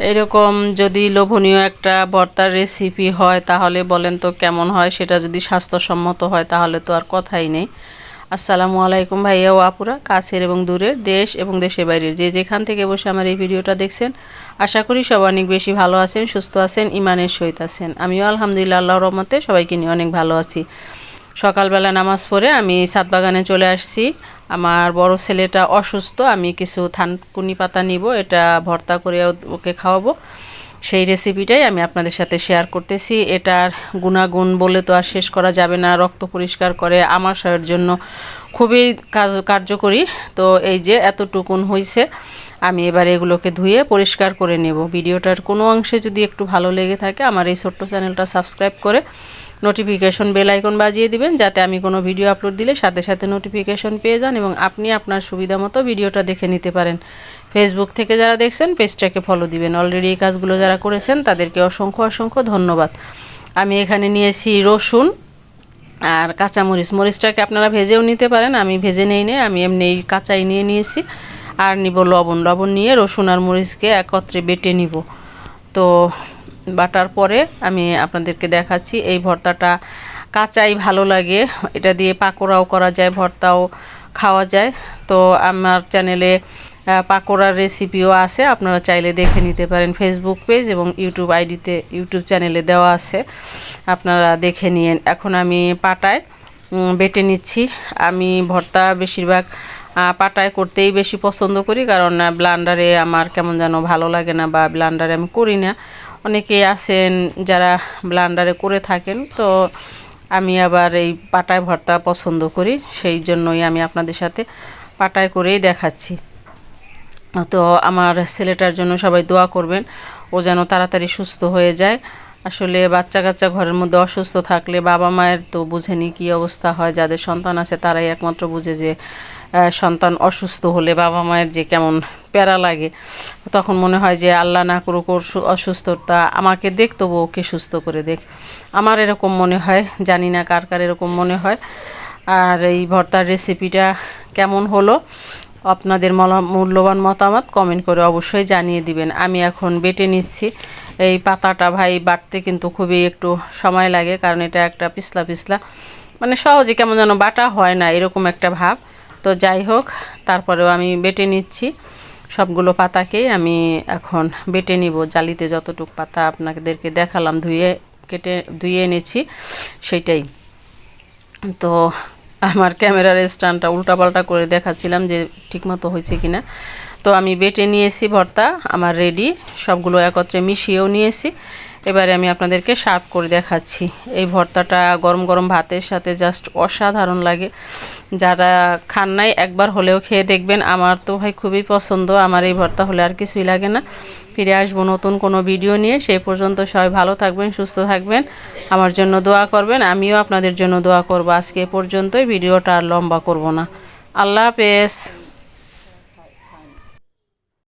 এরকম যদি লোভনীয় একটা ভর্তার রেসিপি হয় তাহলে বলেন তো কেমন হয়। সেটা যদি স্বাস্থ্যসম্মত হয় তাহলে তো আর কথাই নেই। আসসালামু আলাইকুম ভাইয়া ও আপুরা, কাছের এবং দূরের, দেশ এবং দেশের বাইরের যে যেখান থেকে বসে আমার এই ভিডিওটা দেখছেন, আশা করি সবাই অনেক বেশি ভালো আছেন, সুস্থ আছেন, ইমানের সহিত আছেন। আমিও আলহামদুলিল্লাহ আল্লাহর রহমতে সবাইকে নিয়ে অনেক ভালো আছি। সকালবেলা নামাজ পড়ে আমি ছাদ বাগানে চলে আসছি। আমার বড় ছেলেটা অসুস্থ, আমি কিছু থানকুনি পাতা নিব, এটা ভর্তা করে ওকে খাওয়াবো। সেই রেসিপিটাই আমি আপনাদের সাথে শেয়ার করতেছি। এটার গুণাগুণ বলে তো আর শেষ করা যাবে না। রক্ত পরিষ্কার করে, আমাশয়ের জন্য খুবই কার্যকরী। তো এই যে এতটুকুন হয়েছে, আমি এবার এগুলোকে ধুয়ে পরিষ্কার করে নেব। ভিডিওটার কোনো অংশে যদি একটু ভালো লেগে থাকে আমার এই ছোট্ট চ্যানেলটা সাবস্ক্রাইব করে নোটিফিকেশন বেল আইকন বাজিয়ে দিবেন, যাতে আমি কোনো ভিডিও আপলোড দিলে সাথে সাথে নোটিফিকেশন পেয়ে যান এবং আপনি আপনার সুবিধা মতো ভিডিওটা দেখে নিতে পারেন। ফেসবুক থেকে যারা দেখছেন পেজটাকে ফলো দিবেন। অলরেডি এই কাজগুলো যারা করেছেন তাদেরকে অসংখ্য অসংখ্য ধন্যবাদ। আমি এখানে নিয়েছি রসুন আর কাঁচামরিচ। মরিচটাকে আপনারা ভেজেও নিতে পারেন, আমি ভেজে নেই নে, আমি এমনি কাঁচাই নিয়েছি। আর নিব লবণ নিয়ে রসুন আর মরিচকে একত্রে বেটে নিব। তো বাটার পরে আমি আপনাদেরকে দেখাচ্ছি। এই ভর্তাটা কাঁচাই ভালো লাগে, এটা দিয়ে পাকোড়াও করা যায়, ভর্তাও খাওয়া যায়। তো আমার চ্যানেলে পাকোড়ার রেসিপিও আছে, আপনারা চাইলে দেখে নিতে পারেন। ফেসবুক পেজ এবং ইউটিউব চ্যানেলে দেওয়া আছে, আপনারা দেখে নিন। এখন আমি পাটায় বেটে নিচ্ছি। আমি ভর্তা বেশিরভাগ পাটায় করতেই বেশি পছন্দ করি, কারণ ব্লান্ডারে আমার কেমন যেন ভালো লাগে না, বা ব্লান্ডারে আমি করি না। অনেকেই আছেন যারা ব্লান্ডারে করে থাকেন, তো আমি আবার এই পাটায় ভর্তা পছন্দ করি, সেই জন্যই আমি আপনাদের সাথে পাটায় করেই দেখাচ্ছি। তো আমার ছেলেটার জন্য সবাই দোয়া করবেন, ও যেন তাড়াতাড়ি সুস্থ হয়ে যায়। আসলে বাচ্চা কাচ্চা ঘরের মধ্যে অসুস্থ থাকলে বাবা মায়ের তো বুঝেনি কী অবস্থা হয়। যাদের সন্তান আছে তারাই একমাত্র বুঝে যে সন্তান অসুস্থ হলে বাবা মায়ের যে কেমন প্যারা লাগে। তখন মনে হয় যে আল্লাহ না করুক ওর অসুস্থতা আমাকে দেখ, তবু ওকে সুস্থ করে দেখ। আমার এরকম মনে হয়, জানি না কার কার এরকম মনে হয়। আর এই ভর্তার রেসিপিটা কেমন হলো আপনাদের মূল্যবান মতামত কমেন্ট করে অবশ্যই জানিয়ে দিবেন। আমি এখন বেটে নিচ্ছি। এই পাতাটা ভাই বাটতে কিন্তু খুবই একটু সময় লাগে, কারণ এটা একটা পিছলা পিছলা, মানে সহজে কেমন যেন বাটা হয় না, এরকম একটা ভাব। তো যাই হোক, তারপরেও আমি বেটে নিচ্ছি। সবগুলো পাতাকেই আমি এখন বেটে নিব। জালিতে যতটুকু পাতা আপনাদেরকে দেখালাম ধুয়ে এনেছি সেইটাই। তো আমার ক্যামেরার স্ট্যান্ডটা উল্টাপাল্টা করে দেখাচ্ছিলাম যে ঠিকমতো হয়েছে কিনা। তো আমি বেটে নিয়েছি, ভর্তা আমার রেডি, সবগুলো একত্রে মিশিয়েও নিয়েছি। এবারে আমি আপনাদেরকে সার্ভ করে দেখাচ্ছি। এই ভর্তাটা গরম গরম ভাতের সাথে জাস্ট অসাধারণ লাগে। যারা খান নাই একবার হলেও খেয়ে দেখবেন। আমার তো ভাই খুবই পছন্দ, আমার এই ভর্তা হলে আর কিছুই লাগে না। ফিরে আসবো নতুন কোনো ভিডিও নিয়ে, সেই পর্যন্ত সবাই ভালো থাকবেন, সুস্থ থাকবেন, আমার জন্য দোয়া করবেন, আমিও আপনাদের জন্য দোয়া করব। আজকে এ পর্যন্তই, ভিডিওটা আর লম্বা করব না। আল্লাহ হাফেজ।